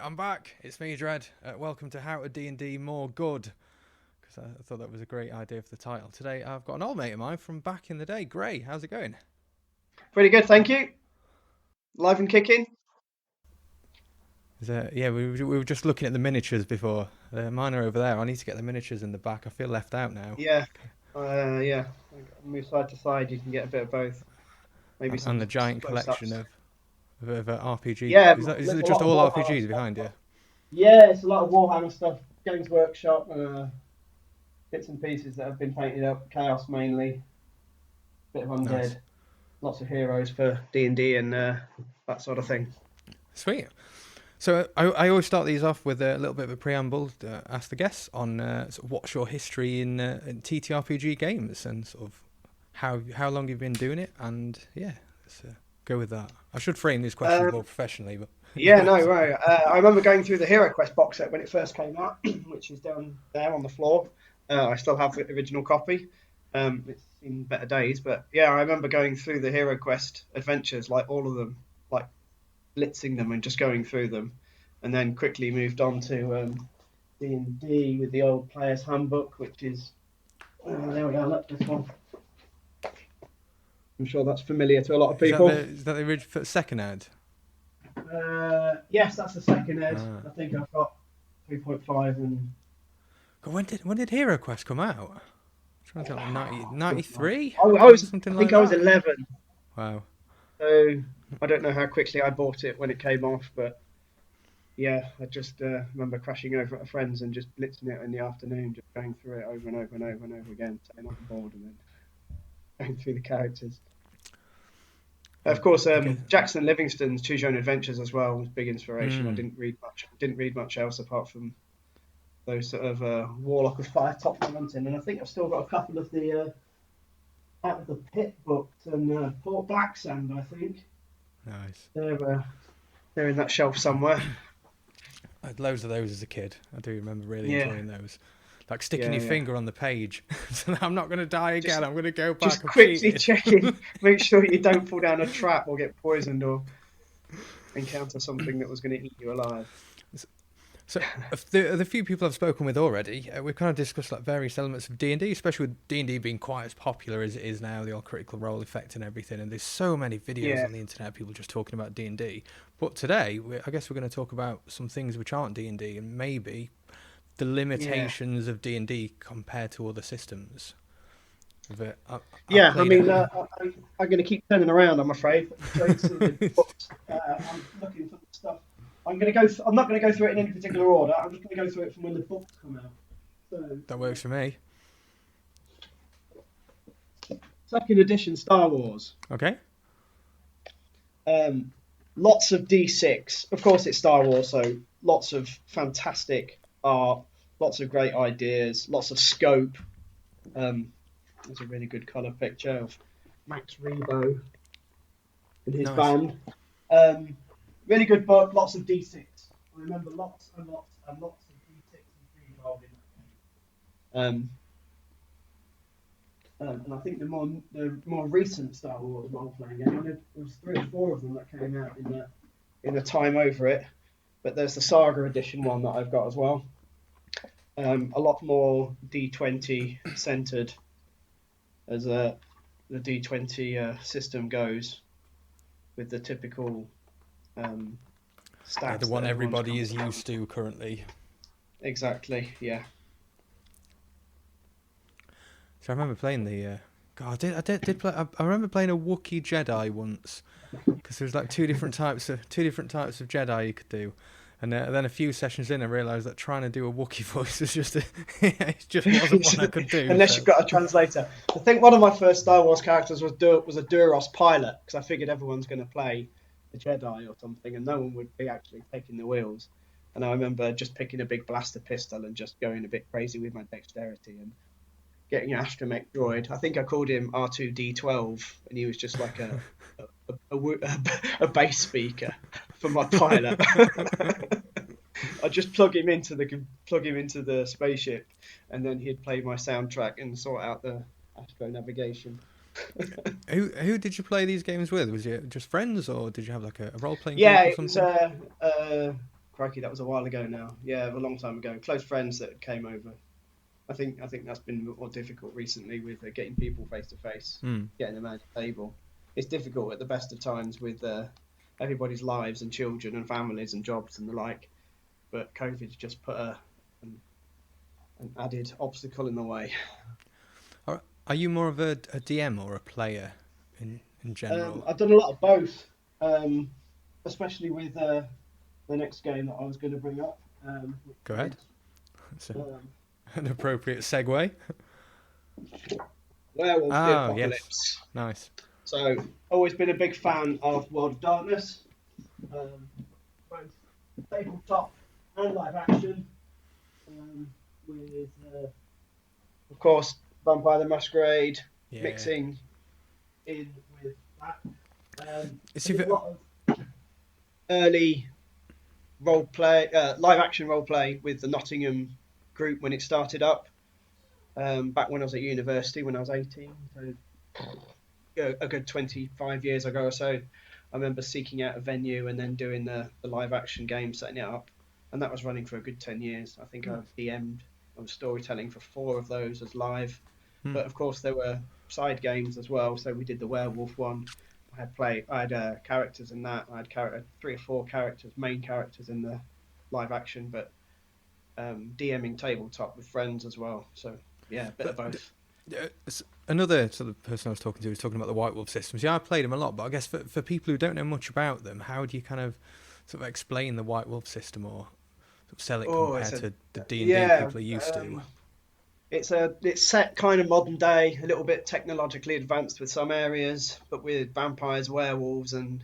I'm back. It's me, Dread. Welcome to How to D&D More Good. Because I thought that was a great idea for the title. Today I've got an old mate of mine from back in the day. Gray, how's it going? Pretty good, thank you. Live and kicking. We were just looking at the miniatures before. Mine are over there. I need to get the miniatures in the back. I feel left out now. Yeah, yeah. Move side to side, you can get a bit of both. Maybe And some the giant collection close-ups. of RPG. Yeah, Is there's it a just lot of all Warhammer RPGs stuff. behind you? Yeah, it's a lot of Warhammer stuff. Games Workshop, bits and pieces that have been painted up. Chaos mainly. Bit of Nice. undead. Lots of heroes for D&D and that sort of thing. Sweet. So I always start these off with a little bit of a preamble to ask the guests on sort of what's your history in TTRPG games and sort of how long you've been doing it, and yeah, let's go with that. I should frame these questions more Um, professionally, but yeah, no, right. I remember going through the Hero Quest box set when it first came out, which is down there on the floor. I still have the original copy. It's seen better days, but yeah, I remember going through the Hero Quest adventures, like all of them, like blitzing them and just going through them, and then quickly moved on to D&D with the old Player's Handbook, which is there we go. Look, this one. I'm sure that's familiar to a lot of people. is that the original second ad? Yes, that's the second ed. Ah. I think I've got 3.5 and God, when did Hero Quest come out? I'm trying to think, like 93? I Something like think I was that. 11, Wow. so I don't know how quickly I bought it when it came off, but yeah, I just remember crashing over at a friend's and just blitzing it in the afternoon, just going through it over and over and over and over again, staying on board and then going through the characters. Of course, I guess. Jackson Livingston's Choose Your Own Adventures as well was big inspiration. I Mm, didn't read much. Didn't read much else apart from those sort of Warlock of Fire Top Mountain, and I think I've still got a couple of the Out of the Pit books and Port Black Sand. I think nice. they're in that shelf somewhere. I had loads of those as a kid. I do remember really Yeah, enjoying those. Like sticking yeah, your yeah. finger on the page. So I'm not going to die again. Just I'm going to go just back. I've quickly cheated. checking, make sure you don't fall down a trap or get poisoned or encounter something that was going to eat you alive. So the few people I've spoken with already, we've kind of discussed like various elements of D&D, especially with D&D being quite as popular as it is now, the old critical role effect and everything. And there's so many videos Yeah, on the internet, people just talking about D&D. But today, I guess we're going to talk about some things which aren't D&D and maybe the yeah, limitations of D&D compared to other systems. But I've yeah. I played mean, it. I'm going to keep turning around. I'm afraid. Going through the books. I'm looking for the stuff. I'm not going to go through it in any particular order. I'm just going to go through it from when the books come out. So, That works for me. second edition Star Wars. Okay. Um, Lots of D6. Of course, it's Star Wars, so lots of fantastic art, lots of great ideas, lots of scope. There's a really good colour picture of Max Rebo and his Nice. band. Um, Really good book, lots of D6. I remember lots and lots and lots of D6 and free roll in that game. And I think the more recent Star Wars role playing game, there was 3 or 4 of them that came out in the time over it. But there's the Saga Edition one that I've got as well. A lot more D20 centered as the D20 system goes, with the typical Yeah, the stats that one everyone's everybody come is to love. used to currently. Exactly, yeah. So I remember playing the. God, I did play. I remember playing a Wookiee Jedi once, because there was like two different types of Jedi you could do, and then a few sessions in, I realised that trying to do a Wookiee voice was just it just wasn't one I could do. Unless you've So got a translator. I think one of my first Star Wars characters was a Duros pilot, because I figured everyone's going to play a Jedi or something, and no one would be actually taking the wheels. And I remember just picking a big blaster pistol and just going a bit crazy with my dexterity and getting an astromech droid. I think I called him R2D12, and he was just like a bass speaker for my pilot. I just plug him into the spaceship, and then he'd play my soundtrack and sort out the astro navigation. who did you play these games with? Was it just friends, or did you have like a role playing Yeah, group or it was something? crikey, that was a while ago now. Yeah, a long time ago. Close friends that came over. I think that's been more difficult recently with getting people face to face, Mm. getting them at the table. It's difficult at the best of times with everybody's lives and children and families and jobs and the like. But COVID's just put an added obstacle in the way. Are you more of a DM or a player in general? I've done a lot of both, especially with the next game that I was going to bring up, Go which ahead. is That's um, an appropriate segue. Werewolf the Ah, yes. Apocalypse. Nice. So, always been a big fan of World of Darkness, um, both tabletop and live action, with, of course, Vampire the Masquerade Yeah. mixing in with that. I It's did a if lot of early role play, live action role play with the Nottingham group when it started up, back when I was at university when I was 18. So a good 25 years ago or so, I remember seeking out a venue and then doing the live action game, setting it up, and that was running for a good 10 years. I think I DM'd on storytelling for 4 of those as live, Hmm. but of course there were side games as well. So we did the werewolf one. I had characters in that. I had 3 or 4 characters, main characters in the live action, but DMing tabletop with friends as well. So yeah, a bit of but both. another sort of person I was talking to was talking about the White Wolf systems. Yeah, I played them a lot, but I guess for people who don't know much about them, how do you kind of sort of explain the White Wolf system or sort of sell it Oh, it's compared a to the D&D yeah. people are used to? It's set kind of modern day, a little bit technologically advanced with some areas, but with vampires, werewolves, and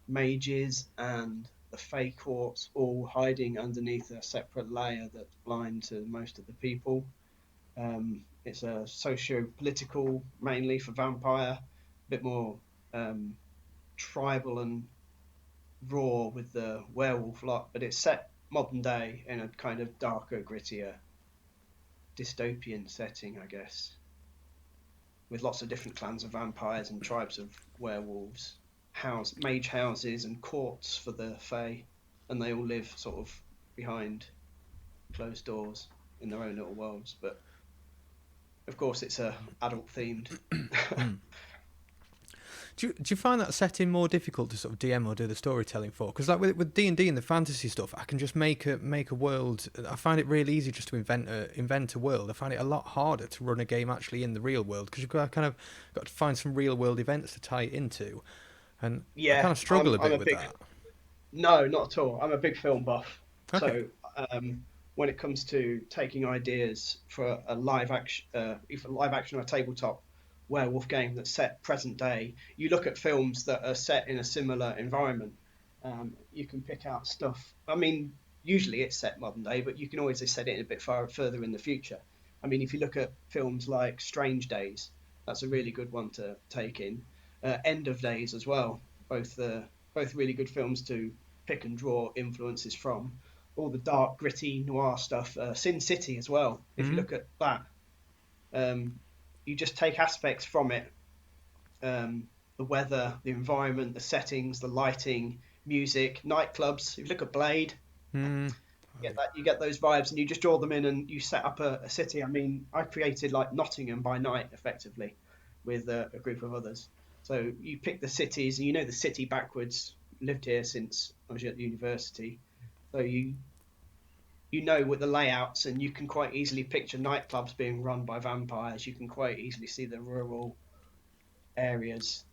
mages and the Fey courts all hiding underneath a separate layer that's blind to most of the people. It's a socio-political, mainly for vampire, a bit more um, tribal and raw with the werewolf lot, but it's set modern day in a kind of darker, grittier, dystopian setting, I guess, with lots of different clans of vampires and tribes of werewolves, mage houses and courts for the Fae, and they all live sort of behind closed doors in their own little worlds. But of course, it's adult themed. Hmm. Do you find that setting more difficult to sort of DM or do the storytelling for? Because like with D&D and the fantasy stuff, I can just make a world. I find it really easy just to invent a world. I find it a lot harder to run a game actually in the real world because you've got kind of got to find some real world events to tie it into, and I Yeah, kind of struggle a I'm bit a with big that. no, not at all. I'm a big film buff, Okay. so when it comes to taking ideas for a live action, either live action or a tabletop werewolf game that's set present day, you look at films that are set in a similar environment. You can pick out stuff. I mean, usually it's set modern day, but you can always set it a bit further in the future. I mean, if you look at films like Strange Days, that's a really good one to take in. End of Days as well, both really good films to pick and draw influences from. All the dark, gritty noir stuff. Sin City as well. If you Hmm. look at that, um, you just take aspects from it, the weather, the environment, the settings, the lighting, music, nightclubs. If you look at Blade, Hmm. you get those vibes, and you just draw them in, and you set up a city. I mean, I created like Nottingham by night, effectively, with a group of others. So you pick the cities, and you know the city backwards. Lived here since I was at university, so you know with the layouts, and you can quite easily picture nightclubs being run by vampires. You can quite easily see the rural areas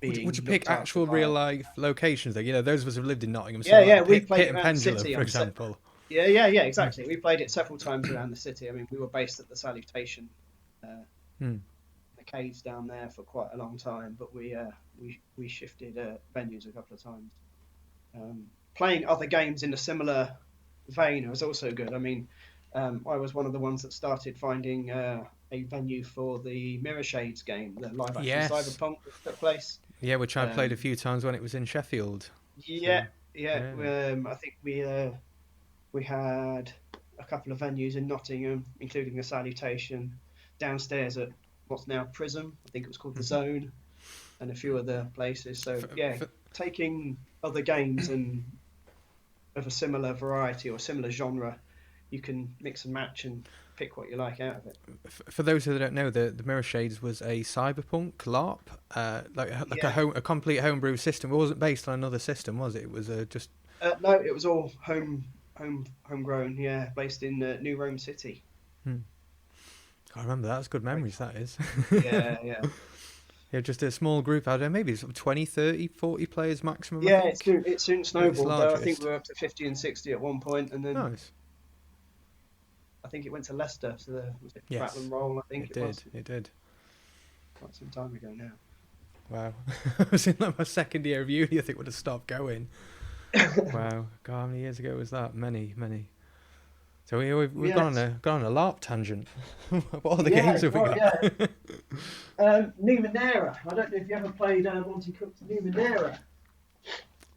Would being you pick looked after actual by. real life locations? Though you know those of us who've lived in Nottingham, Yeah, so like yeah, the we Pit played and around the Pendulum, city for on set. example. Yeah, Hmm. exactly. We played it several times around the city. I mean, we were based at the Salutation, Hmm. the caves down there for quite a long time, but we shifted venues a couple of times. Playing other games in a similar vein was also good. I mean, I was one of the ones that started finding a venue for the Mirror Shades game, the live action Yes. cyberpunk that took place. Yeah, which I played a Um, few times when it was in Sheffield. yeah, So yeah. yeah. I think we had a couple of venues in Nottingham, including the Salutation, downstairs at what's now Prism. I think it was called the Hmm. Zone, and a few other places. So For, yeah, for, taking other games and of a similar variety or similar genre, you can mix and match and pick what you like out of it. For those who don't know, the Mirror Shades was a cyberpunk LARP, like Yeah. a complete homebrew system. It wasn't based on another system, was it? It was just. No, it was all homegrown. Yeah, based in New Rome City. Hmm. I remember that. That's good Great memories. fun. That is. Yeah, yeah. Yeah, just a small group. I don't know, maybe sort of 20, 30, 40 players maximum. I Yeah, think it soon at its snowballed though. I think we largest. were up to 50 and 60 at one point, and then Nice. I think it went to Leicester. So was it Rattle and Yes, Roll? I think it it was did. It did. quite some time ago now. Wow. I was in like my second year of uni. I think would have stopped going. Wow. God, how many years ago was that? Many, many. So we've Yeah, gone on a LARP tangent. What other yeah, games have we right, got? yeah. Numenera. I don't know if you ever played Monty Cook's Numenera.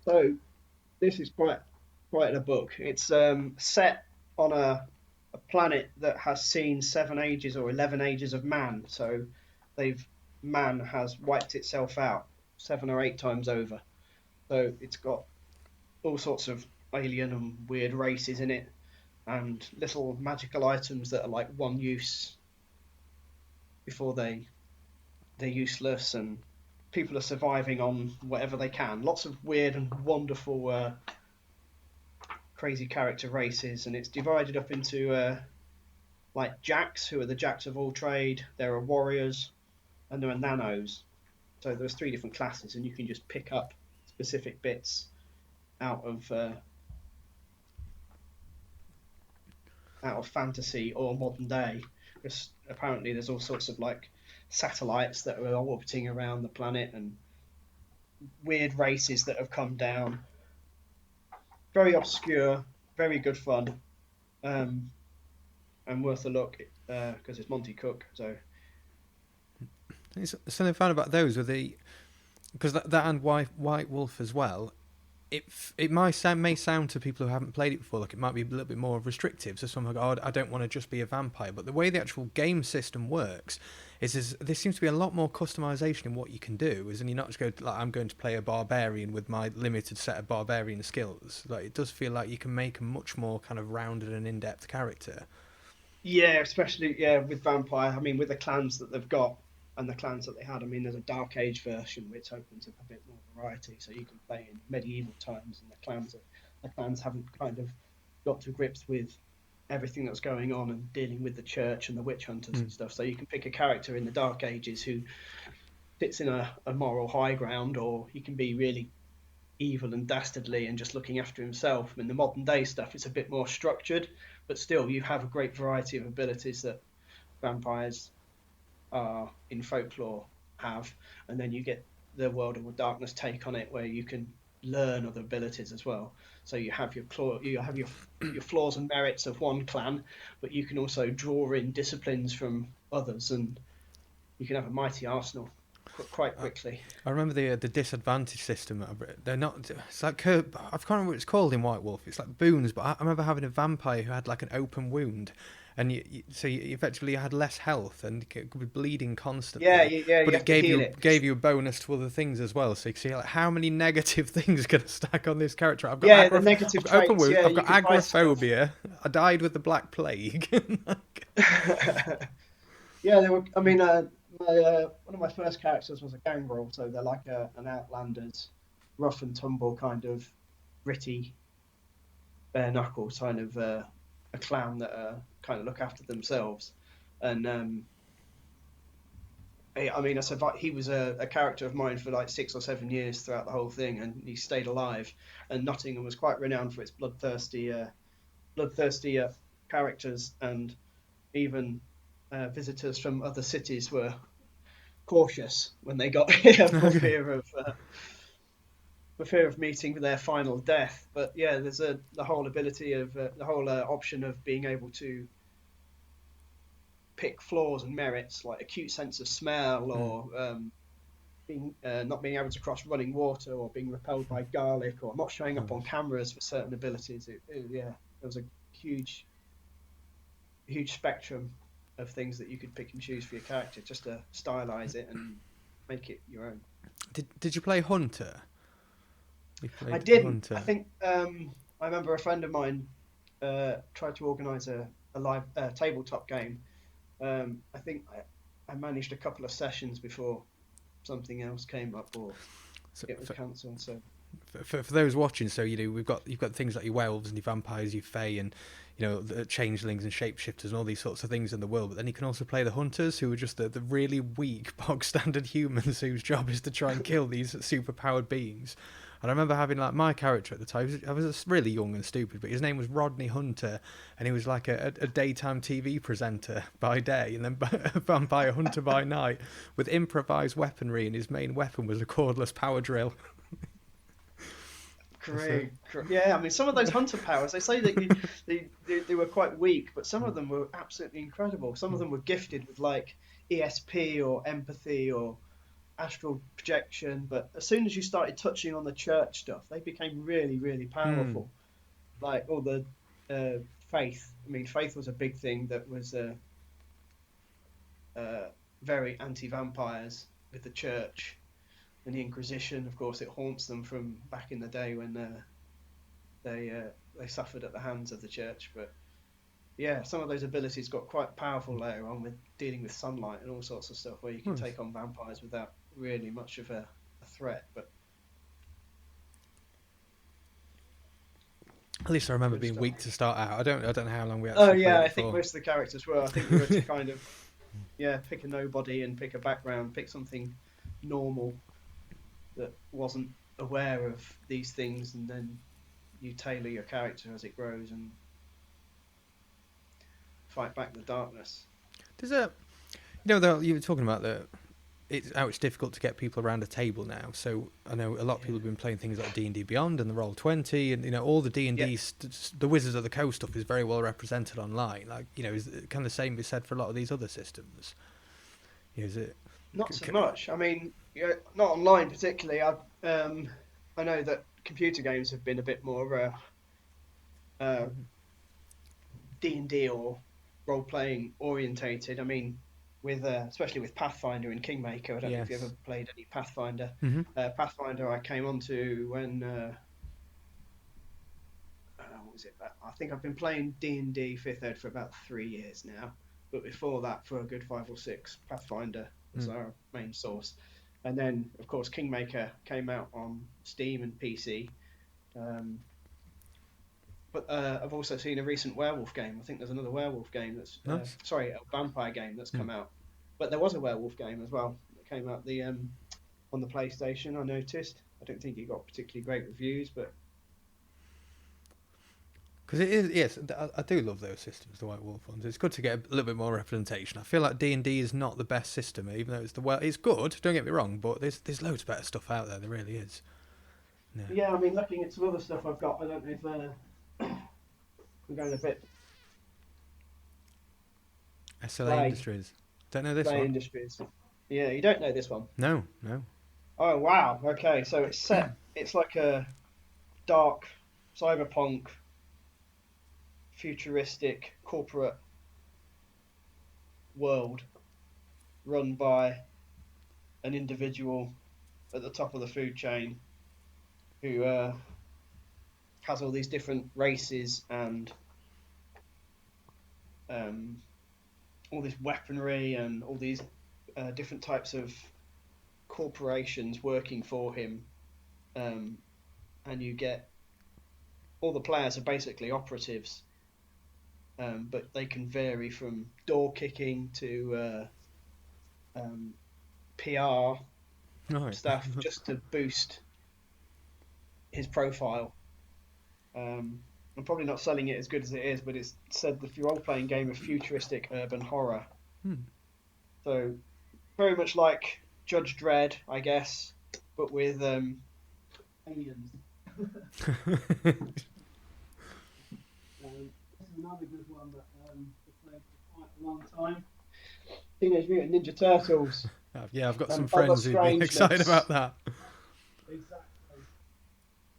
So this is quite a book. It's set on a planet that has seen 7 ages or 11 ages of man. So they've man has wiped itself out 7 or 8 times over. So it's got all sorts of alien and weird races in it, and little magical items that are like one use before they're useless, and people are surviving on whatever they can. Lots of weird and wonderful, crazy character races, and it's divided up into like jacks, who are the jacks of all trade. There are warriors, and there are nanos. So there's 3 different classes, and you can just pick up specific bits out of fantasy or modern day. Because apparently there's all sorts of like satellites that are orbiting around the planet, and weird races that have come down. Very obscure, very good fun, um, and worth a look because it's Monty Cook. So It's something fun about those with the because that and White Wolf as well. It may sound to people who haven't played it before like it might be a little bit more restrictive. So someone like, oh, I don't want to just be a vampire. But the way the actual game system works is there seems to be a lot more customization in what you can do. Is and you're not just going to, like I'm going to play a barbarian with my limited set of barbarian skills. Like it does feel like you can make a much more kind of rounded and in-depth character. yeah, especially with vampire. I mean, with the clans that they've got and the clans that they had. I mean, there's a Dark Age version which opens up a bit more variety, so you can play in medieval times, and the clans haven't kind of got to grips with everything that's going on and dealing with the church and the witch hunters and Mm. stuff. So you can pick a character in the Dark Ages who sits in a moral high ground, or he can be really evil and dastardly and just looking after himself. In the modern day stuff, it's a bit more structured, but still you have a great variety of abilities that vampires are in folklore have, and then you get the World of Darkness take on it, where you can learn other abilities as well. So you have your flaws and merits of one clan, but you can also draw in disciplines from others, and you can have a mighty arsenal quite I, quickly. I remember the disadvantage system. They're not. It's like I can't remember what it's called in White Wolf. It's like boons, but I remember having a vampire who had like an open wound, and you effectively had less health and could be bleeding Yeah, constantly. yeah, But you it have to heal it. gave you a bonus to other things as well. So you can see like how many negative things are going to stack on this character. Yeah, the negative I've got open traits. wound. Yeah, I've you got can buy stuff. agoraphobia. I died with the Black Plague. Yeah, they were. I mean, one of my first characters was a gangrel, so they're like an Outlanders, rough and tumble kind of gritty, bare knuckle kind of a clown that kind of look after themselves. And I mean, I survived. He was a character of mine for like 6 or 7 years throughout the whole thing, and he stayed alive. And Nottingham was quite renowned for its bloodthirsty characters, and even visitors from other cities were cautious when they got here Okay. for fear of meeting their final death. But yeah, there's the whole ability of the whole option of being able to pick flaws and merits, like acute sense of smell, Mm. or being not being able to cross running water, or being repelled by garlic, or not showing up on Nice. cameras for certain abilities. Yeah, there was a huge huge spectrum of things that you could pick and choose for your character, just to stylize it and make it your own. Did you play Hunter? You I played didn't. I Hunter. think I remember a friend of mine tried to organise a live tabletop game. I think I managed a couple of sessions before something else came up or So it was cancelled. So for those watching, so you've got things like your werewolves and your vampires, your fae, and the changelings and shapeshifters and all these sorts of things in the world. But then you can also play the hunters, who are just the really weak, bog standard humans whose job is to try and kill these super powered beings. And I remember having like my character at the time. I was really young and stupid, but his name was Rodney Hunter, and he was like a daytime TV presenter by day, and then a vampire hunter by night, with improvised weaponry, and his main weapon was a cordless power drill. great. Yeah, I mean, some of those hunter powers, they say that they were quite weak, but some of them were absolutely incredible. Some of them were gifted with like ESP or empathy or astral projection, but as soon as you started touching on the church stuff, they became really, really Hmm. powerful. Like all the faith. I mean, faith was a big thing that was uh, very anti-vampires with the church and the Inquisition. Of course, it haunts them from back in the day when they they suffered at the hands of the church. But yeah, some of those abilities got quite powerful later on with dealing with sunlight and all sorts of stuff, where you can Nice. take on vampires without really much of a threat. But At least I remember good being stuff. weak to start out. I don't know how long we Oh actually yeah, played I it think for. most of the characters were. I think you were to kind of pick a nobody and pick a background, pick something normal that wasn't aware of these things, and then you tailor your character as it grows and fight back the darkness. There's a you were talking about how it's difficult to get people around a table now. So I know a lot of people Yeah. have been playing things like D&D Beyond and the Roll20, and all the Yeah, D&D the Wizards of the Coast stuff is very well represented online. Like is kind of the same be said for a lot of these other systems? Is it? not so much. I mean, yeah, not online particularly. I know that computer games have been a bit more D&D or role playing orientated. I mean, with especially with Pathfinder and Kingmaker. I don't know if you ever Yes. played any Pathfinder. Hmm. Pathfinder I came onto when what was it? I think I've been playing D&D Fifth Ed for about 3 years now. But before that, for a good 5 or 6, Pathfinder was Mm. our main source. And then, of course, Kingmaker came out on Steam and PC. Um, but I've also seen a recent werewolf game. I think there's another werewolf game that's Nice. sorry, a vampire game that's Mm. come out. But there was a werewolf game as well that came out on the PlayStation. I noticed. I don't think it got particularly great reviews, but Because it is, yes, I do love those systems, the White Wolf ones. It's good to get a little bit more representation. I feel like D&D is not the best system, even though it's good. Don't get me wrong, but there's loads of better stuff out there. There really is. Yeah. yeah, I mean, looking at some other stuff I've got, I don't know if I'm going a bit SLA play Industries. Don't know this play one. industries. Yeah, you don't know this one. No, no. Oh wow. Okay, so it's set. It's like a dark cyberpunk futuristic corporate world run by an individual at the top of the food chain who has all these different races and um, all this weaponry and all these different types of corporations working for him. Um, and you get all the players are basically operatives, but they can vary from door kicking to PR Right. stuff just to boost his profile. I'm probably not selling it as good as it is, but it's said the role playing game of futuristic urban horror. Hmm. So very much like Judge Dredd, I guess, but with aliens. This is another good one that I played for quite a long time. Teenage Mutant Ninja Turtles Yeah, I've got some and Other friends who'd be excited Strangeness. about that. Exactly.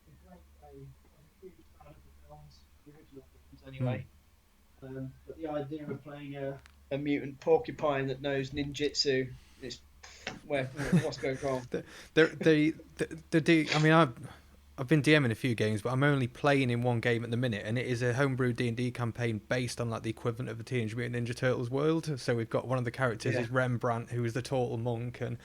A great play. I'm a huge fan of the films, the original films Hmm. anyway. But the idea of playing a mutant porcupine that knows ninjutsu is what's going wrong. They, they do. I mean, I've been DMing a few games, but I'm only playing in one game at the minute, and it is a homebrew D&D campaign based on like the equivalent of the Teenage Mutant Ninja Turtles world. So we've got one of the characters Yeah. is Rembrandt, who is the Turtle Monk, and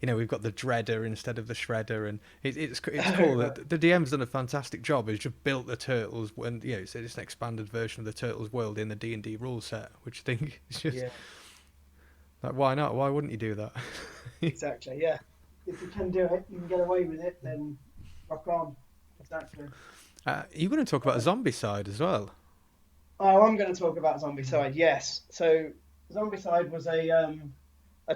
we've got the Dreader instead of the Shredder, and it's cool. Right. The DM's done a fantastic job. He's just built the Turtles, when it's an expanded version of the Turtles world in the D&D rule set, which I think is just Yeah, like, why not? Why wouldn't you do that? exactly. Yeah, if you can do it, you can get away with it, then rock on. Exactly. You're going to talk about a zombie side as well. Oh, I'm going to talk about Zombicide. Yes. So Zombicide was a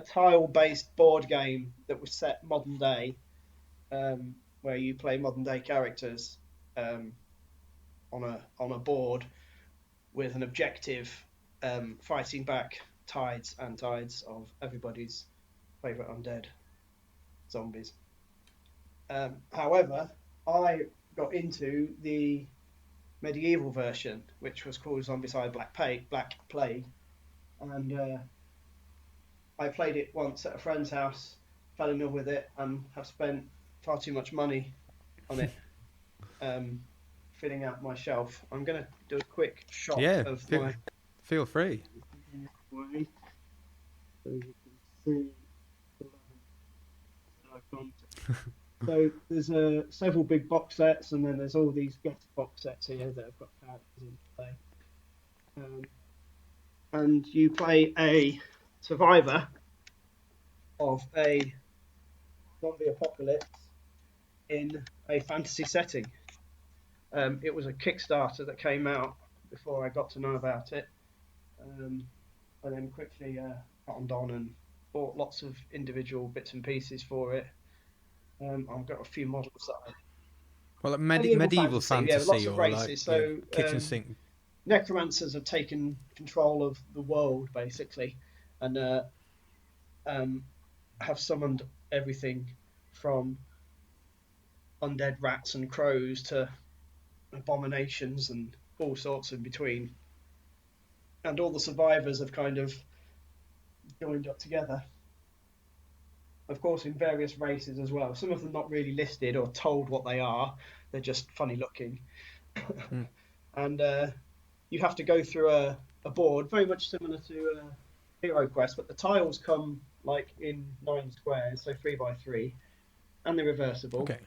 tile-based board game that was set modern day, where you play modern day characters um, on a board with an objective, fighting back tides and tides of everybody's favorite undead zombies. However, I got into the medieval version, which was called Zombicide Black Plague, and I played it once at a friend's house, fell in love with it, and have spent far too much money on it, um, filling out my shelf. I'm going to do a quick shot Yeah, of feel free. way, so you can see the levels that I've gone to. So there's several big box sets, and then there's all these guest box sets here that have got characters in play. And you play a survivor of a zombie apocalypse in a fantasy setting. It was a Kickstarter that came out before I got to know about it, and then quickly cottoned on and bought lots of individual bits and pieces for it. I've got a few models that I Well, like medieval yeah, lots fantasy of or like races. So kitchen sink. necromancers have taken control of the world basically, and have summoned everything from undead rats and crows to abominations and all sorts in between. And all the survivors have kind of joined up together. Of course, in various races as well. Some of them not really listed or told what they are. They're just funny looking. And you have to go through a board, very much similar to Hero Quest, but the tiles come like in 9 squares, so 3 by 3, and they're reversible. Okay.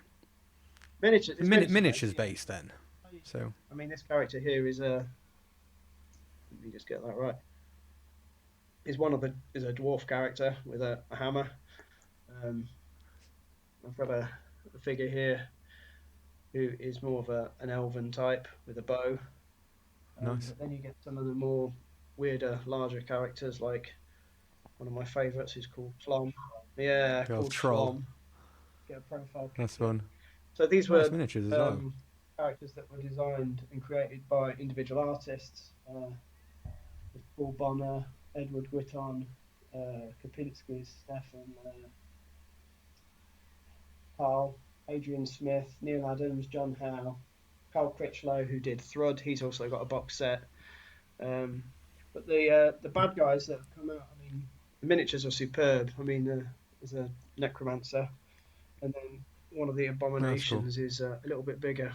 Miniatures based then. So I mean, this character here is let me just get that right. Is a dwarf character with a hammer. I've got a figure here who is more of an elven type with a bow. nice. But then you get some of the more weirder, larger characters, like one of my favourites who's called Plom. Yeah, called Troll. Plom. Get a profile picture. That's fun. So these Nice were miniatures as well. characters that were designed and created by individual artists. Paul Bonner, Edward Whitton, Kapinski's Stefan, Carl, Adrian Smith, Neil Adams, John Howe, Carl Critchlow, who did Thrud. He's also got a box set. But the bad guys that have come out, I mean, the miniatures are superb. I mean, there's a necromancer, and then one of the abominations is a little bit bigger.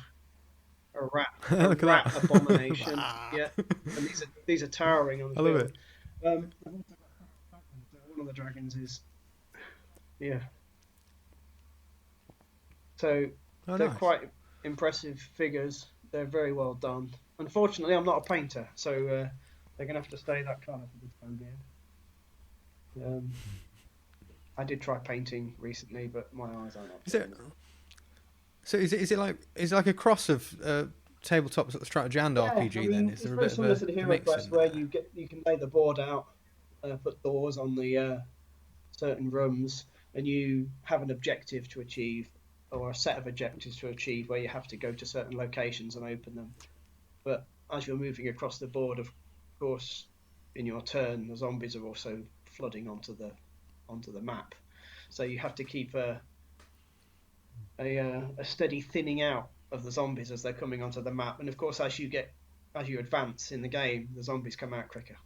A rat, Look at that. abomination. Yeah, and these are towering on the I love field. it. One of the dragons is, yeah. So they're nice. quite impressive figures. They're very well done. Unfortunately, I'm not a painter, so they're going to have to stay that colour for the time being. I did try painting recently, but my eyes aren't up. So is it like a cross of tabletop sort of strategy and RPG? I mean, then it's there a very bit similar of to the a Hero mix Quest, in where there? you can lay the board out, put doors on the certain rooms, and you have an objective to achieve, or a set of objectives to achieve, where you have to go to certain locations and open them. But as you're moving across the board, of course, in your turn, the zombies are also flooding onto the map. So you have to keep a steady thinning out of the zombies as they're coming onto the map. And of course, as you advance in the game, the zombies come out quicker.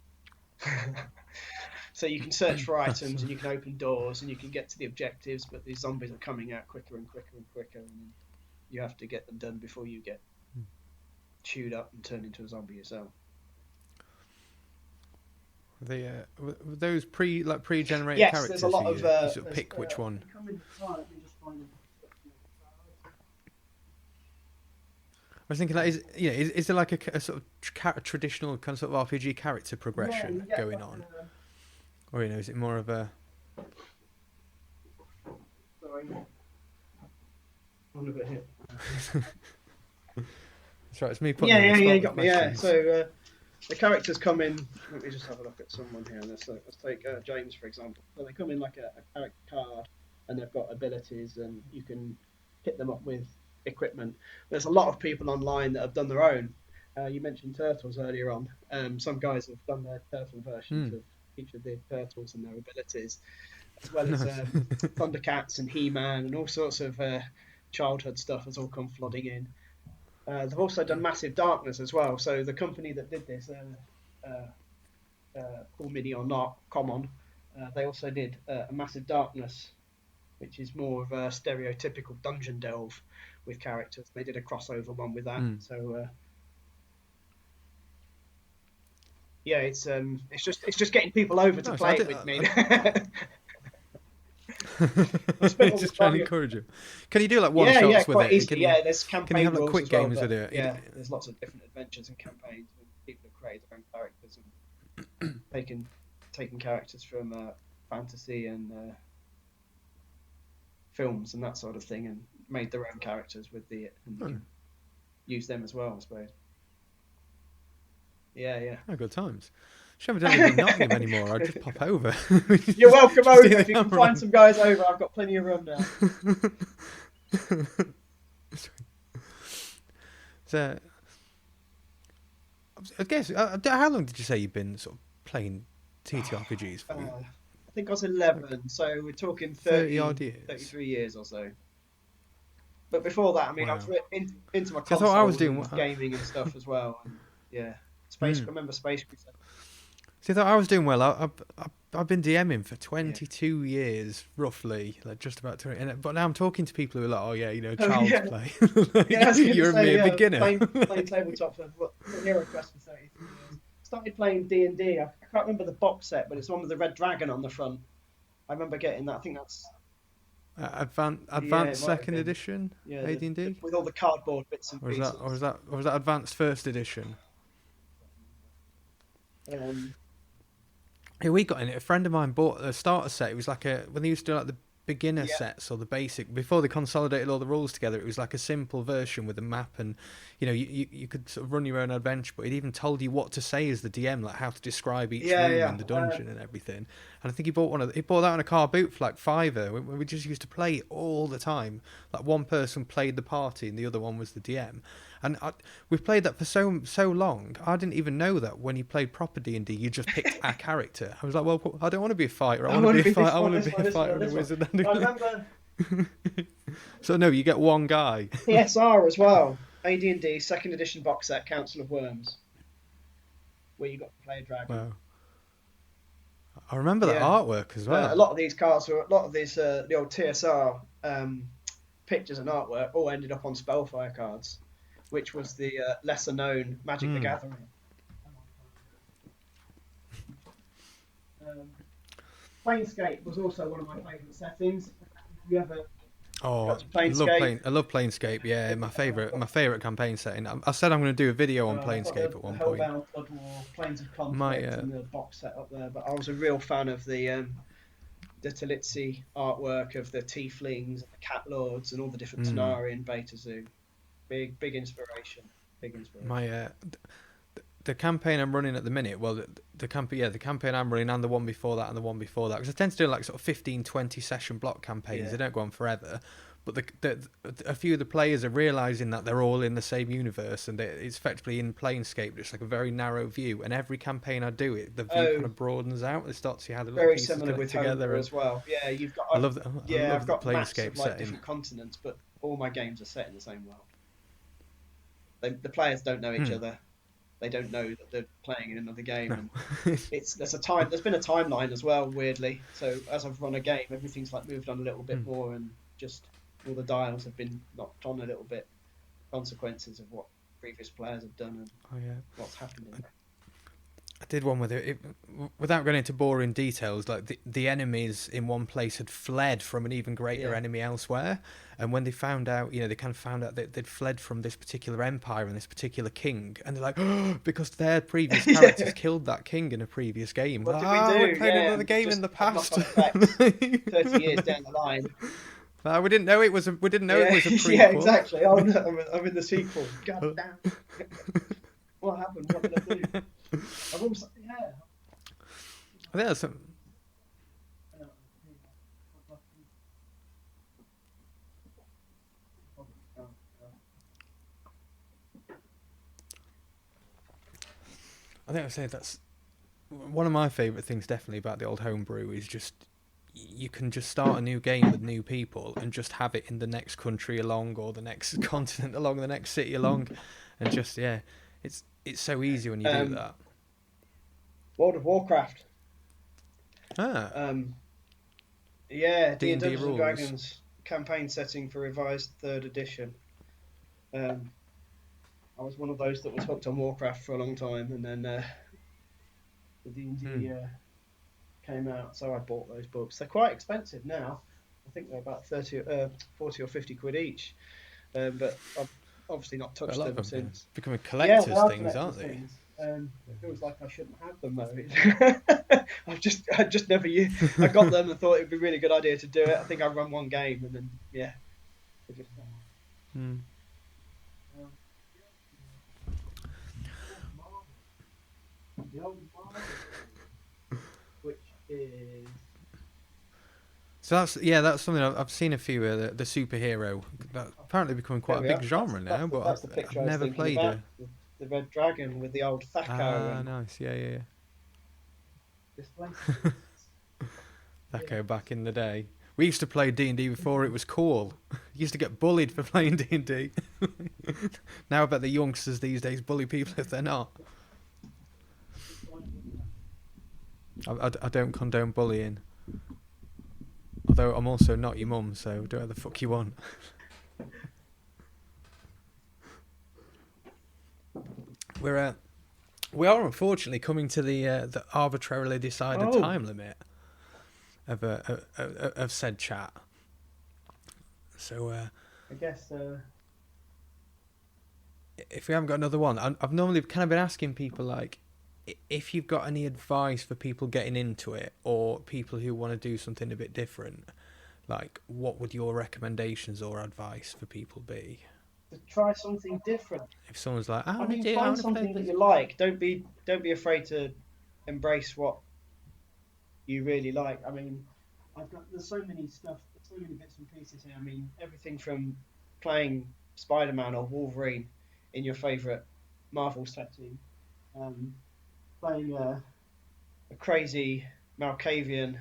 So you can search for items and you can open doors and you can get to the objectives, but these zombies are coming out quicker and quicker and quicker. And you have to get them done before you get chewed up and turned into a zombie yourself. Were those pre-generated Yes, characters? there's a lot of. You sort of pick which one. Come in the car, let me just find them. I was thinking, like, is there like a sort of traditional kind of sort of RPG character progression going on, or is it more of a? Sorry. On a bit here. That's right. It's me putting. Yeah, you got me. Yeah, so the characters come in. Let me just have a look at someone here. Let's take James for example. So they come in like a character card, and they've got abilities, and you can hit them up with equipment. There's a lot of people online that have done their own. You mentioned turtles earlier on. Some guys have done their turtle versions of each of the turtles and their abilities, as well as Thundercats and He-Man and all sorts of childhood stuff has all come flooding in. They've also done Massive Darkness as well. So the company that did this, Cool Mini or Not, Common, they also did a Massive Darkness, which is more of a stereotypical dungeon delve with characters. They did a crossover one with that. So yeah, it's just getting people over to play it with me. Just trying to encourage you. Can you do like one shots with it? Easily, there's campaign can you have like rules quick as well, games with it? Yeah, there's lots of different adventures and campaigns with people who create their own characters and taking characters from fantasy and films and that sort of thing, and made their own characters with and use them as well, I suppose. Yeah. Oh, good times. Should have done it in Nottingham anymore. I'd just pop over. You're welcome over. If you can find some guys over, I've got plenty of room now. So, I guess, how long did you say you've been sort of playing TTRPGs for? I think I was 11, so we're talking 30 odd years. 33 years or so. But before that, I mean, I was into my So I thought I was doing and gaming and stuff as well. And, yeah, remember Space Crusade? See, I thought I was doing well. I've been DMing for 22 years, roughly, like just about to. But now I'm talking to people who are like, oh yeah, child's play. You're a beginner. Playing tabletop for Hero Quest for 33 years. Started playing D&D. I can't remember the box set, but it's the one with the red dragon on the front. I remember getting that. I think that's advanced second edition. Yeah, AD&D with all the cardboard bits and pieces. Or was that advanced first edition? Yeah, we got in it. A friend of mine bought a starter set. It was like when they used to do like the beginner sets or the basic, before they consolidated all the rules together, it was like a simple version with a map, and you could sort of run your own adventure, but it even told you what to say as the DM, like how to describe each room in the dungeon and everything. And I think he bought that on a car boot for like £5. We just used to play it all the time. Like one person played the party and the other one was the DM. And we played that for so long. I didn't even know that when you played proper D&D, you just picked a character. I was like, well, I don't want to be a fighter. I want to be a fighter. I want to be a fighter and a wizard. I remember. So no, you get one guy. TSR as well. AD&D second edition box set, Council of Worms, where you got to play a dragon. Wow. I remember that artwork as well. A lot of these cards, the old TSR pictures and artwork, all ended up on Spellfire cards, which was the lesser known Magic the Gathering. Planescape was also one of my favourite settings. Have you ever? Oh, I love Planescape. Yeah, my favourite campaign setting. I said I'm going to do a video on Planescape at one point. Hellbound, Blood War, Planes of Conflict, and the box set up there. But I was a real fan of the Talitzi artwork of the Tieflings, the Cat Lords, and all the different Tenari and Beta Zoo. Big inspiration. The campaign I'm running at the minute, well, the campaign I'm running, and the one before that, because I tend to do like sort of 15-20 session block campaigns. They don't go on forever, but a few of the players are realising that they're all in the same universe, and it's effectively in Planescape, just like a very narrow view. And every campaign I do, the view kind of broadens out. They start to see how the little pieces connect together as well. Yeah, you've got. I've got Planescape maps of different continents, but all my games are set in the same world. The players don't know each other. They don't know that they're playing in another game. No. And there's been a timeline as well, weirdly. So as I've run a game, everything's like moved on a little bit more, and just all the dials have been knocked on a little bit, consequences of what previous players have done and Oh yeah. what's happened in it. I did one with without going into boring details. Like the enemies in one place had fled from an even greater enemy elsewhere, and when they found out, they kind of found out that they'd fled from this particular empire and this particular king, and they're like, oh, because their previous characters killed that king in a previous game. What Like, did we do? we're playing another game in the Have past. knock-on effects 30 years down the line. We didn't know it was a. We didn't know it was a prequel. Yeah, exactly. Oh, no, I'm in the sequel. God damn. What happened? What did I do? I've also, I think that's some. I think I'd say that's one of my favourite things. Definitely about the old homebrew is just you can just start a new game with new people and just have it in the next country along, or the next continent along, the next city along, and just it's so easy when you do that. World of Warcraft. Yeah, D&D Dungeons and rules. Dragons campaign setting for revised 3rd edition. I was one of those that was hooked on Warcraft for a long time, and then the D&D came out, so I bought those books. They're quite expensive now. I think they're about 40 or 50 quid each, but I've obviously not touched them since. Becoming collector's things, aren't they? Things. It feels like I shouldn't have them though. I just never used. I got them and thought it'd be a really good idea to do it. I think I run one game and then it just. The old Marvel, which is. So that's something I've seen a few of the superhero. That's apparently becoming quite a big genre now, but I've never played it. The Red Dragon with the old Thaco. Nice, yeah. Display. Thaco back in the day. We used to play D&D before it was cool. Used to get bullied for playing D&D. Now I bet the youngsters these days bully people if they're not. I don't condone bullying. Although I'm also not your mum, so do whatever the fuck you want. We are unfortunately coming to the arbitrarily decided time limit of said chat. So I guess if we haven't got another one, I've normally kind of been asking people like, if you've got any advice for people getting into it, or people who want to do something a bit different, like what would your recommendations or advice for people be? To try something different. If someone's like, find something that you like. Don't be afraid to embrace what you really like. I mean, there's so many bits and pieces here. I mean, everything from playing Spider-Man or Wolverine in your favourite Marvel setting, playing a crazy Malkavian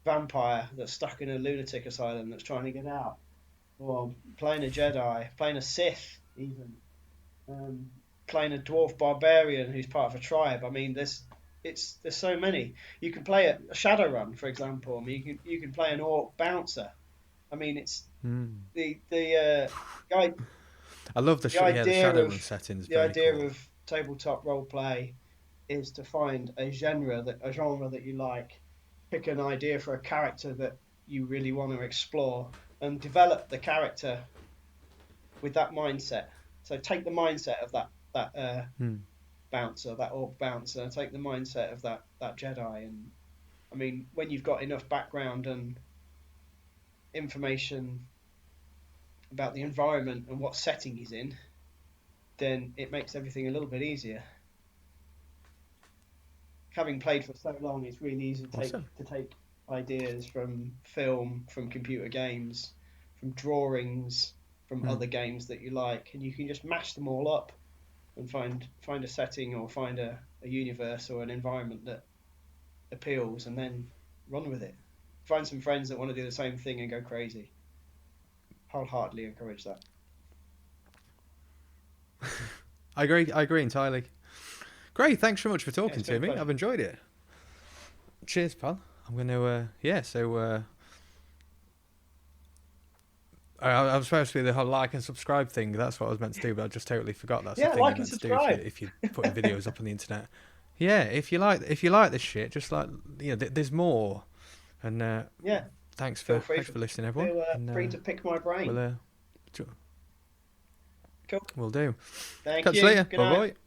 vampire that's stuck in a lunatic asylum that's trying to get out, or playing a Jedi, playing a Sith even, playing a dwarf barbarian who's part of a tribe. I mean, there's so many. You can play a Shadowrun, for example. I mean, you can play an orc bouncer. I mean, it's the guy. I love the Shadowrun settings. The idea of tabletop role play is to find a genre that you like, pick an idea for a character that you really want to explore, and develop the character with that mindset. So take the mindset of that bouncer, that orc bouncer, take the mindset of that Jedi, and I mean, when you've got enough background and information about the environment and what setting he's in, then it makes everything a little bit easier. Having played for so long, it's really easy to take ideas from film, from computer games, from drawings, from other games that you like, and you can just mash them all up and find a setting or find a universe or an environment that appeals, and then run with it. Find some friends that want to do the same thing and go crazy. Wholeheartedly encourage that. I agree entirely. Great, thanks so much for talking to me. Pleasure. I've enjoyed it. Cheers, pal. I'm going to, I was supposed to be the whole like and subscribe thing. That's what I was meant to do, but I just totally forgot. That's the Yeah, thing like you're and meant to do subscribe. if you're putting videos up on the internet. Yeah, if you like this shit, just like there's more. And Yeah, thanks feel for listening, everyone. feel And free to pick my brain. we'll Cool. we'll do. Thank Catch you you. later. Good Bye night. bye.